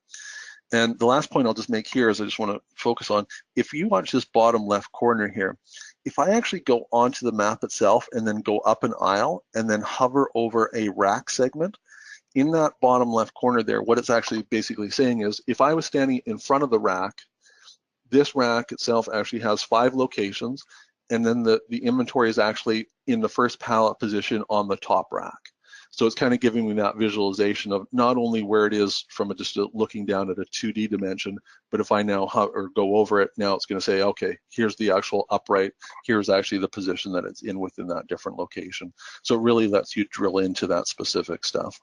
And the last point I'll just make here is I just want to focus on, if you watch this bottom left corner here, if I actually go onto the map itself and then go up an aisle and then hover over a rack segment, in that bottom left corner there, what it's actually basically saying is, if I was standing in front of the rack, this rack itself actually has 5 locations, and then the inventory is actually in the first pallet position on the top rack. So it's kind of giving me that visualization of not only where it is from just looking down at a 2D dimension, but if I now go over it, now it's going to say, okay, here's the actual upright, here's actually the position that it's in within that different location. So it really lets you drill into that specific stuff.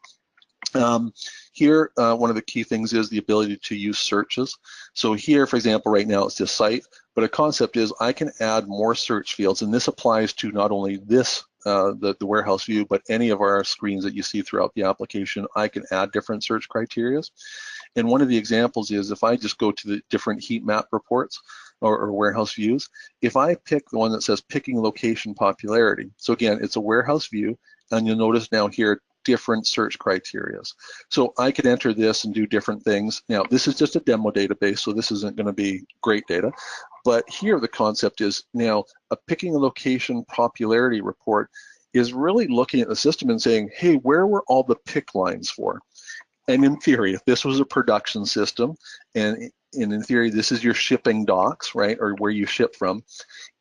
Here, one of the key things is the ability to use searches. So here, for example, right now it's just site, but a concept is I can add more search fields, and this applies to not only this, the warehouse view, but any of our screens that you see throughout the application. I can add different search criteria. And one of the examples is if I just go to the different heat map reports or warehouse views, if I pick the one that says picking location popularity, so again, it's a warehouse view, and you'll notice now here different search criteria. So I could enter this and do different things. Now, this is just a demo database, so this isn't going to be great data. But here the concept is now a picking a location popularity report is really looking at the system and saying, hey, where were all the pick lines for? And in theory, if this was a production system, and in theory, this is your shipping docks, right, or where you ship from,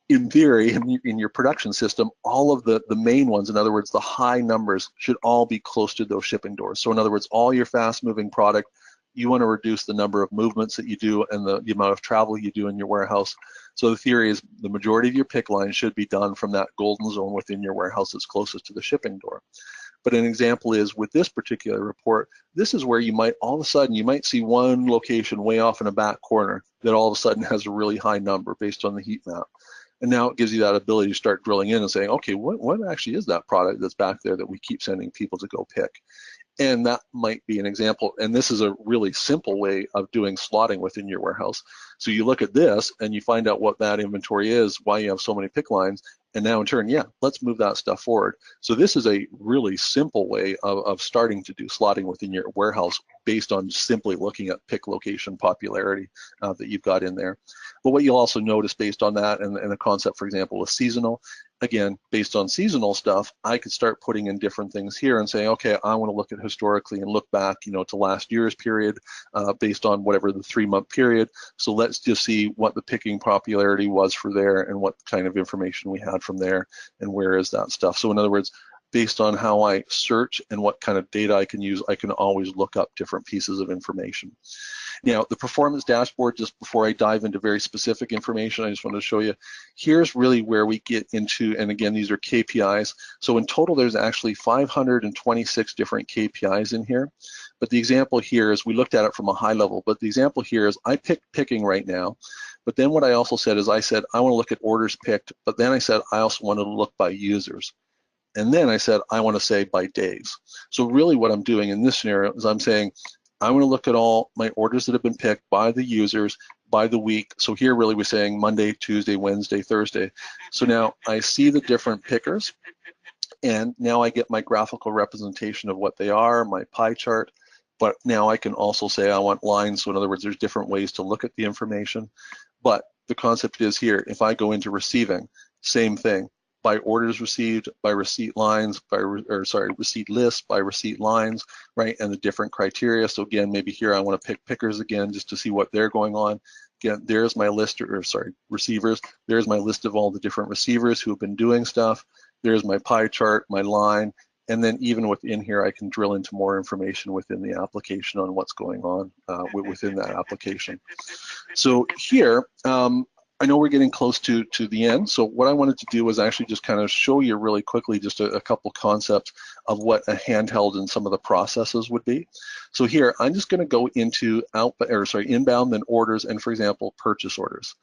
in theory, in your production system, all of the main ones, in other words, the high numbers, should all be close to those shipping doors. So in other words, all your fast-moving product, you want to reduce the number of movements that you do and the amount of travel you do in your warehouse. So the theory is the majority of your pick line should be done from that golden zone within your warehouse that's closest to the shipping door. But an example is with this particular report, this is where you might all of a sudden, you might see one location way off in a back corner that all of a sudden has a really high number based on the heat map. And now it gives you that ability to start drilling in and saying, okay, what actually is that product that's back there that we keep sending people to go pick? And that might be an example. And this is a really simple way of doing slotting within your warehouse. So you look at this and you find out what that inventory is, why you have so many pick lines, and now in turn, yeah, let's move that stuff forward. So this is a really simple way of starting to do slotting within your warehouse based on simply looking at pick location popularity that you've got in there. But what you'll also notice based on that, and the concept, for example, is seasonal. Again, based on seasonal stuff, I could start putting in different things here and saying, okay, I want to look at historically and look back, to last year's period based on whatever the 3-month period. So let's just see what the picking popularity was for there and what kind of information we had from there and where is that stuff. So in other words, based on how I search and what kind of data I can use, I can always look up different pieces of information. Now, the performance dashboard, just before I dive into very specific information, I just wanted to show you, here's really where we get into, and again, these are KPIs. So in total, there's actually 526 different KPIs in here. But the example here is, we looked at it from a high level, but the example here is I picked picking right now. But then what I also said is I said, I want to look at orders picked, but then I said, I also want to look by users. And then I said, I want to say by days. So really what I'm doing in this scenario is I'm saying, I want to look at all my orders that have been picked by the users by the week. So here really we're saying Monday, Tuesday, Wednesday, Thursday. So now I see the different pickers, and now I get my graphical representation of what they are, my pie chart. But now I can also say I want lines. So in other words, there's different ways to look at the information. But the concept is here, if I go into receiving, same thing. By orders received, by receipt lines, receipt lists, by receipt lines, right, and the different criteria. So again, maybe here I want to pick pickers again just to see what they're going on. Again, there's my list, receivers. There's my list of all the different receivers who have been doing stuff. There's my pie chart, my line, and then even within here, I can drill into more information within the application on what's going on within that application. So here, I know we're getting close to the end, so what I wanted to do was actually just kind of show you really quickly just a couple concepts of what a handheld and some of the processes would be. So here, I'm just going to go into inbound, then orders, and for example, purchase orders.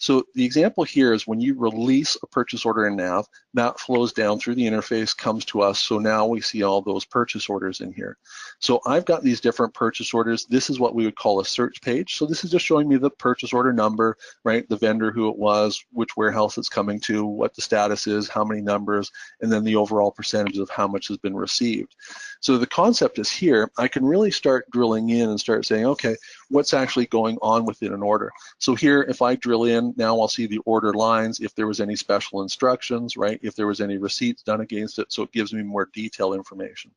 So the example here is when you release a purchase order in Nav, that flows down through the interface, comes to us, so now we see all those purchase orders in here. So I've got these different purchase orders. This is what we would call a search page. So this is just showing me the purchase order number, right, the vendor, who it was, which warehouse it's coming to, what the status is, how many numbers, and then the overall percentage of how much has been received. So the concept is here, I can really start drilling in and start saying, okay, what's actually going on within an order? So here, if I drill in, now I'll see the order lines, if there was any special instructions, right? If there was any receipts done against it, so it gives me more detailed information.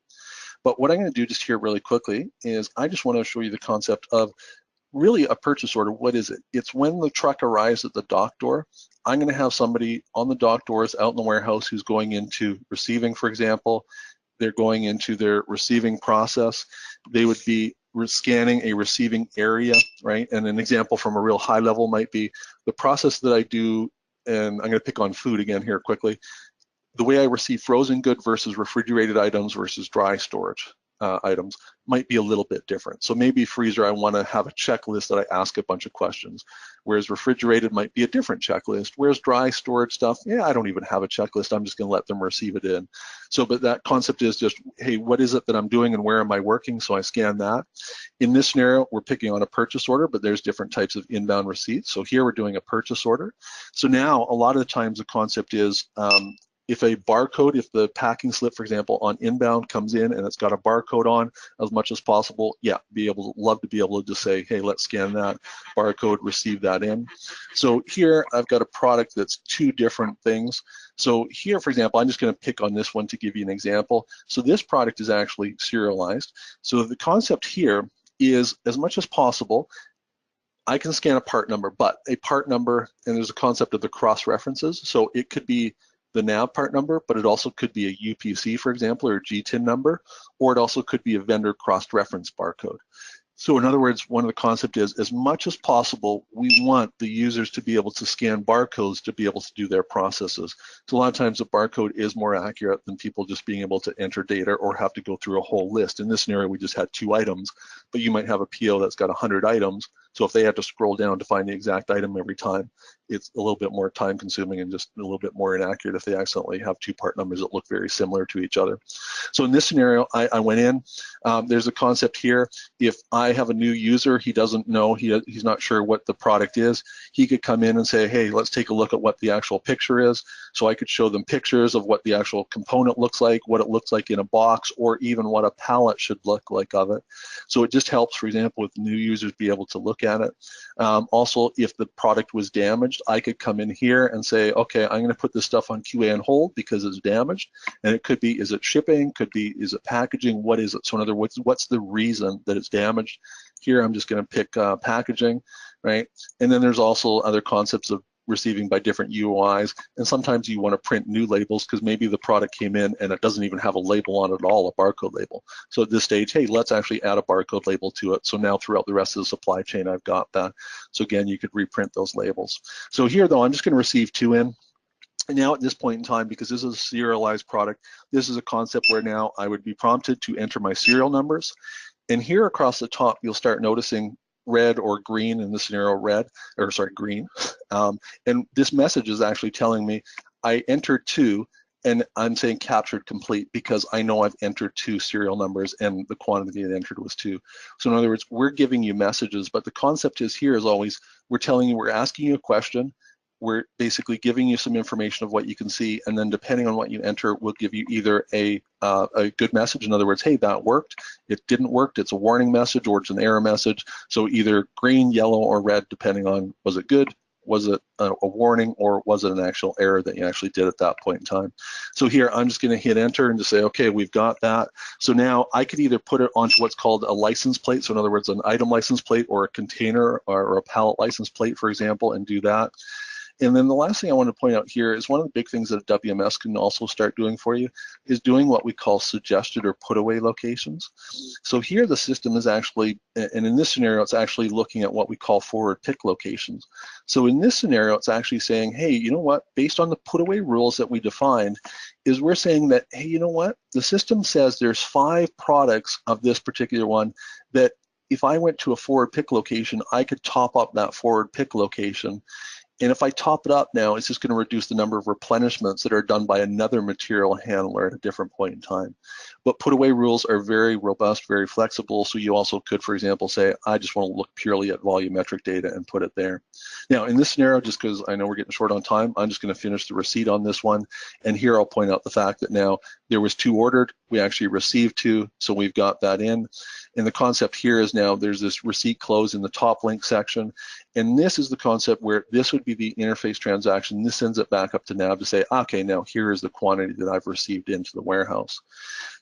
But what I'm going to do just here really quickly is I just want to show you the concept of really a purchase order. What is it? It's when the truck arrives at the dock door. I'm going to have somebody on the dock doors out in the warehouse who's going into receiving, for example. They're going into their receiving process. They would be scanning a receiving area, right? And an example from a real high level might be the process that I do, and I'm going to pick on food again here quickly. The way I receive frozen good versus refrigerated items versus dry storage items might be a little bit different. So maybe freezer, I want to have a checklist that I ask a bunch of questions, whereas refrigerated might be a different checklist. Whereas dry storage stuff, yeah, I don't even have a checklist. I'm just going to let them receive it in. So, but that concept is just, hey, what is it that I'm doing and where am I working? So I scan that. In this scenario, we're picking on a purchase order, but there's different types of inbound receipts. So here we're doing a purchase order. So now a lot of the times the concept is, if a barcode, if the packing slip, for example, on inbound comes in and it's got a barcode on as much as possible, yeah, love to be able to just say, hey, let's scan that barcode, receive that in. So here I've got a product that's two different things. So here, for example, I'm just going to pick on this one to give you an example. So this product is actually serialized. So the concept here is, as much as possible, I can scan a part number, but a part number, and there's a concept of the cross references. So it could be the NAV part number, but it also could be a UPC, for example, or a GTIN number, or it also could be a vendor cross-reference barcode. So in other words, one of the concepts is, as much as possible, we want the users to be able to scan barcodes to be able to do their processes. So a lot of times the barcode is more accurate than people just being able to enter data or have to go through a whole list. In this scenario, we just had 2 items, but you might have a PO that's got 100 items. So if they had to scroll down to find the exact item every time, it's a little bit more time consuming and just a little bit more inaccurate if they accidentally have 2 part numbers that look very similar to each other. So in this scenario, I went in, there's a concept here. If I have a new user, he doesn't know, he's not sure what the product is, he could come in and say, hey, let's take a look at what the actual picture is. So I could show them pictures of what the actual component looks like, what it looks like in a box, or even what a pallet should look like of it. So it just helps, for example, with new users be able to look at it. Also, if the product was damaged, I could come in here and say, okay, I'm going to put this stuff on QA on hold because it's damaged. And it could be, is it shipping? Could be, is it packaging? What is it? So in other words, what's the reason that it's damaged? Here, I'm just going to pick packaging, right? And then there's also other concepts of receiving by different UIs, and sometimes you want to print new labels because maybe the product came in and it doesn't even have a label on it at all, a barcode label. So at this stage, hey, let's actually add a barcode label to it. So now throughout the rest of the supply chain, I've got that. So again, you could reprint those labels. So here though, I'm just going to receive 2 in. And now at this point in time, because this is a serialized product, this is a concept where now I would be prompted to enter my serial numbers. And here across the top, you'll start noticing red or green, in this scenario green. And this message is actually telling me I entered 2, and I'm saying captured complete because I know I've entered 2 serial numbers and the quantity I entered was 2. So in other words, we're giving you messages, but the concept is here is always, we're telling you, we're asking you a question, we're basically giving you some information of what you can see, and then depending on what you enter, we'll give you either a good message, in other words, hey, that worked, it didn't work, it's a warning message, or it's an error message. So either green, yellow, or red, depending on, was it good, was it a warning, or was it an actual error that you actually did at that point in time. So here, I'm just gonna hit enter and just say, okay, we've got that. So now I could either put it onto what's called a license plate, so in other words, an item license plate, or a container, or a pallet license plate, for example, and do that. And then the last thing I want to point out here is one of the big things that WMS can also start doing for you is doing what we call suggested or put away locations. So here the system is actually, and in this scenario, it's actually looking at what we call forward pick locations. So in this scenario, it's actually saying, hey, you know what, based on the put away rules that we defined, is we're saying that, hey, you know what, the system says there's 5 products of this particular one that if I went to a forward pick location, I could top up that forward pick location. And if I top it up now, it's just going to reduce the number of replenishments that are done by another material handler at a different point in time. But put away rules are very robust, very flexible. So you also could, for example, say, I just want to look purely at volumetric data and put it there. Now, in this scenario, just because I know we're getting short on time, I'm just going to finish the receipt on this one. And here I'll point out the fact that now there was 2 ordered. We actually received 2, so we've got that in. And the concept here is now there's this receipt close in the top link section. And this is the concept where this would be the interface transaction. This sends it back up to NAV to say, okay, now here is the quantity that I've received into the warehouse.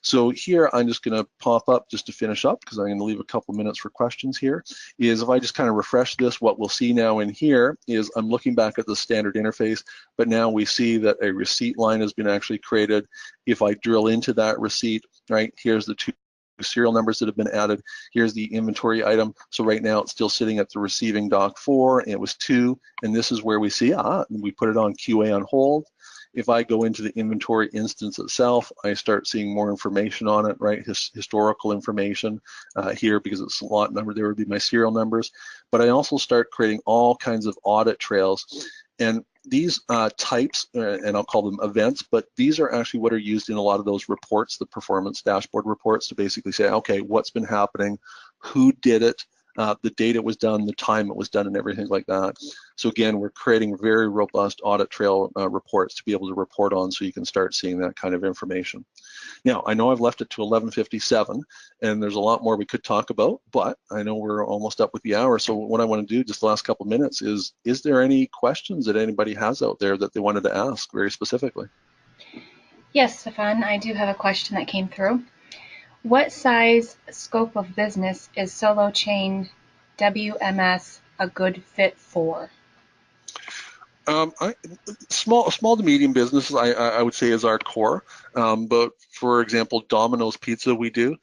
So here I'm just going to pop up just to finish up, because I'm going to leave a couple minutes for questions here, is if I just kind of refresh this, what we'll see now in here is I'm looking back at the standard interface, but now we see that a receipt line has been actually created. If I drill into that receipt, right, here's the 2 serial numbers that have been added. Here's the inventory item. So right now it's still sitting at the receiving dock 4, and it was 2, and this is where we see, we put it on QA on hold. If I go into the inventory instance itself, I start seeing more information on it, right? Historical information here, because it's a lot number, there would be my serial numbers. But I also start creating all kinds of audit trails. And these types, and I'll call them events, but these are actually what are used in a lot of those reports, the performance dashboard reports, to basically say, okay, what's been happening, who did it, the date it was done, the time it was done, and everything like that. So again, we're creating very robust audit trail reports to be able to report on, so you can start seeing that kind of information. Now, I know I've left it to 11:57, and there's a lot more we could talk about, but I know we're almost up with the hour. So what I want to do just the last couple minutes is there any questions that anybody has out there that they wanted to ask very specifically? Yes, Stefan, I do have a question that came through. What size scope of business is solo chain WMS a good fit for? Small to medium businesses, I would say, is our core. But for example, Domino's Pizza, we do.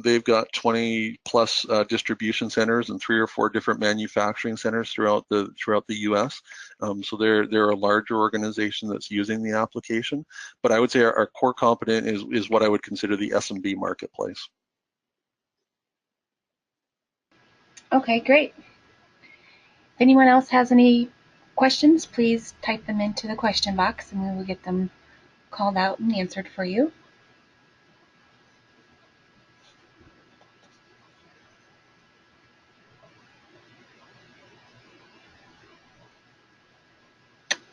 They've got 20 plus distribution centers and 3 or 4 different manufacturing centers throughout the U.S. So they're a larger organization that's using the application. But I would say our core component is what I would consider the SMB marketplace. Okay, great. If anyone else has any questions, please type them into the question box and we will get them called out and answered for you.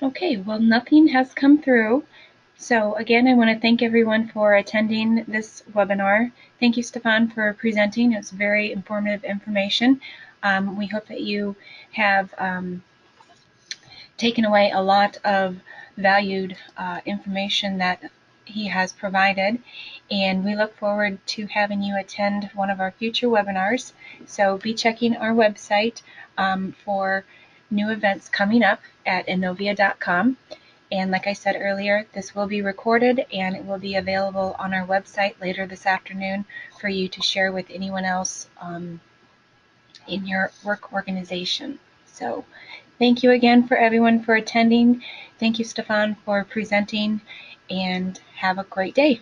Okay, well, nothing has come through. So again, I want to thank everyone for attending this webinar. Thank you, Stefan, for presenting. It's very informative information. We hope that you have taken away a lot of valued information that he has provided, and we look forward to having you attend one of our future webinars. So be checking our website for new events coming up at innovia.com. And like I said earlier, this will be recorded and it will be available on our website later this afternoon for you to share with anyone else in your work organization. So thank you again for everyone for attending. Thank you, Stefan, for presenting, and have a great day.